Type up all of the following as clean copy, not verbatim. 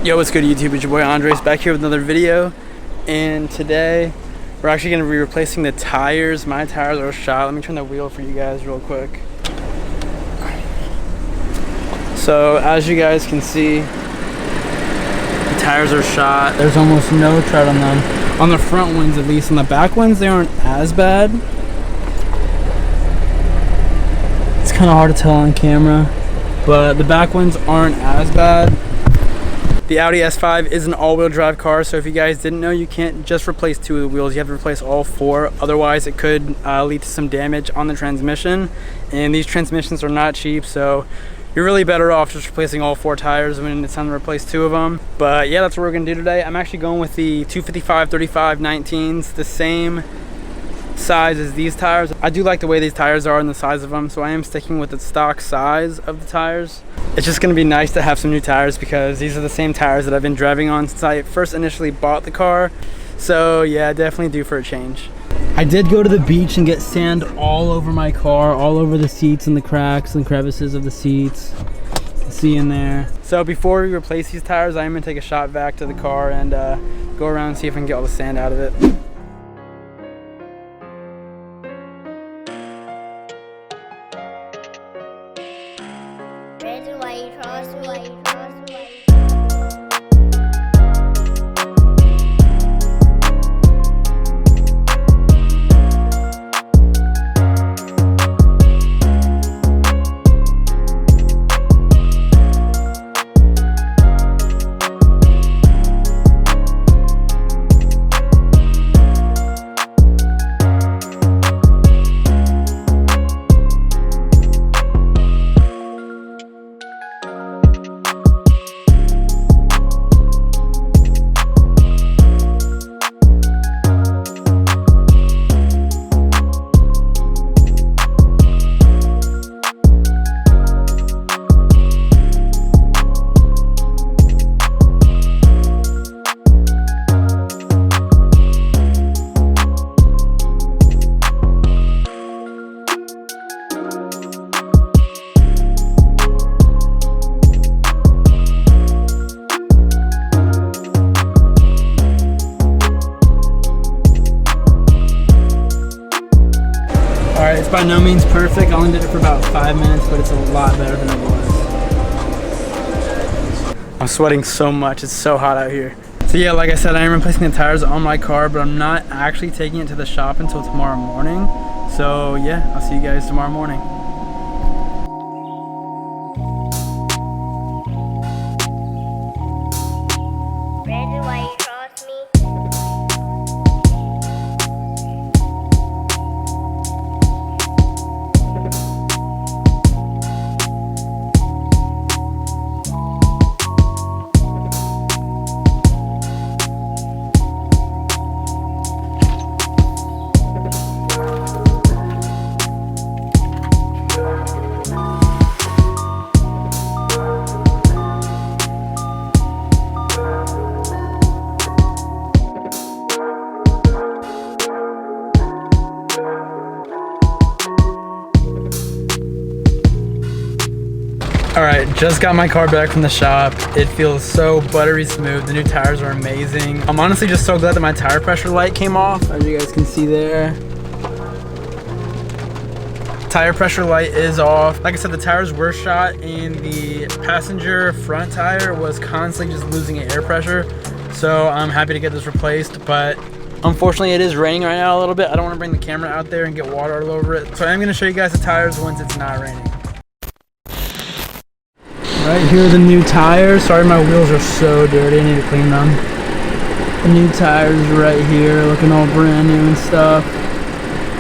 Yo, what's good YouTube? It's your boy Andres back here with another video, and today we're actually going to be replacing the tires. My tires are shot. Let me turn the wheel for you guys real quick. So as you guys can see, the tires are shot. There's almost no tread on them. On the front ones at least. On the back ones they aren't as bad. It's kind of hard to tell on camera, but the back ones aren't as bad. The Audi S5 is an all-wheel drive car, so if you guys didn't know, you can't just replace 2 of the wheels, you have to replace all 4. Otherwise it could lead to some damage on the transmission, and these transmissions are not cheap, so you're really better off just replacing all 4 tires when it's time to replace 2 of them. But yeah, that's what we're gonna do today. I'm actually going with the 255/35 19s, the same size as these tires. I do like the way these tires are and the size of them, so I am sticking with the stock size of the tires. It's just going to be nice to have some new tires because these are the same tires that I've been driving on since I first initially bought the car. So yeah, definitely due for a change. I did go to the beach and get sand all over my car, all over the seats and the cracks and crevices of the seats. You can see in there. So before we replace these tires, I am going to take a shot back to the car and go around and see if I can get all the sand out of it. Alright, it's by no means perfect. I only did it for about 5 minutes, but it's a lot better than it was. I'm sweating so much. It's so hot out here. So yeah, like I said, I am replacing the tires on my car, but I'm not actually taking it to the shop until tomorrow morning. So yeah, I'll see you guys tomorrow morning. Alright, just got my car back from the shop. It feels so buttery smooth. The new tires are amazing. I'm honestly just so glad that my tire pressure light came off, as you guys can see there. Tire pressure light is off. Like I said, the tires were shot and the passenger front tire was constantly just losing air pressure. So I'm happy to get this replaced, but unfortunately it is raining right now a little bit. I don't want to bring the camera out there and get water all over it. So I'm going to show you guys the tires once it's not raining. Right here are the new tires. Sorry, my wheels are so dirty. I need to clean them. The new tires right here, looking all brand new and stuff.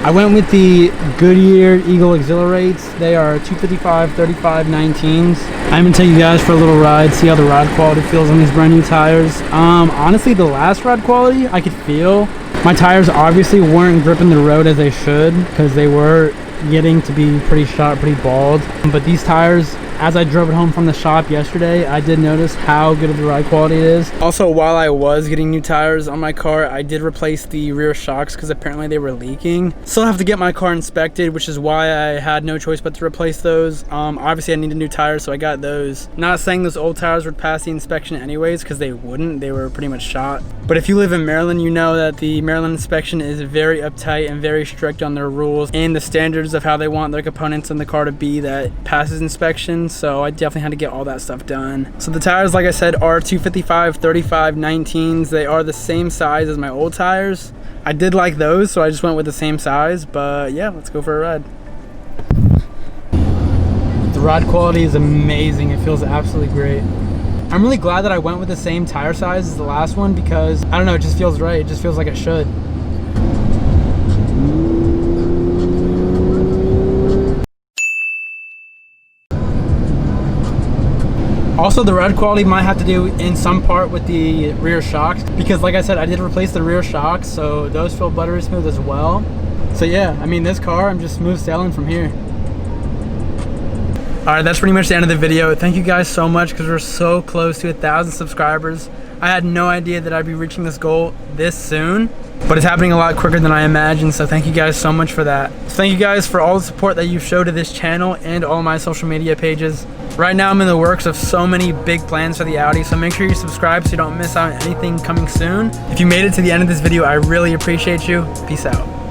I went with the Goodyear Eagle Exhilarates. They are 255/35 19s. I'm gonna take you guys for a little ride, see how the ride quality feels on these brand new tires. Honestly, the last ride quality I could feel. My tires obviously weren't gripping the road as they should because they were getting to be pretty shot, pretty bald. But these tires as I drove it home from the shop yesterday, I did notice how good of the ride quality it is. Also, while I was getting new tires on my car, I did replace the rear shocks because apparently they were leaking. Still have to get my car inspected, which is why I had no choice but to replace those. Obviously I needed new tires, so I got those. Not saying those old tires would pass the inspection anyways, because they wouldn't. They were pretty much shot. But if you live in Maryland, you know that the Maryland inspection is very uptight and very strict on their rules and the standards of how they want their components in the car to be that passes inspection. So I definitely had to get all that stuff done. So the tires, like I said, are 255 35 19s. They are the same size as my old tires. I did like those, so I just went with the same size. But yeah, let's go for a ride. The ride quality is amazing. It feels absolutely great. I'm really glad that I went with the same tire size as the last one because, I don't know, it just feels right. It just feels like it should. Also, the ride quality might have to do in some part with the rear shocks because, like I said, I did replace the rear shocks, so those feel buttery smooth as well. So yeah, I mean, this car, I'm just smooth sailing from here. Alright, that's pretty much the end of the video. Thank you guys so much because we're so close to 1,000 subscribers. I had no idea that I'd be reaching this goal this soon, but it's happening a lot quicker than I imagined, so thank you guys so much for that. So thank you guys for all the support that you've showed to this channel and all my social media pages. Right now I'm in the works of so many big plans for the Audi, so make sure you subscribe so you don't miss out on anything coming soon. If you made it to the end of this video, I really appreciate you. Peace out.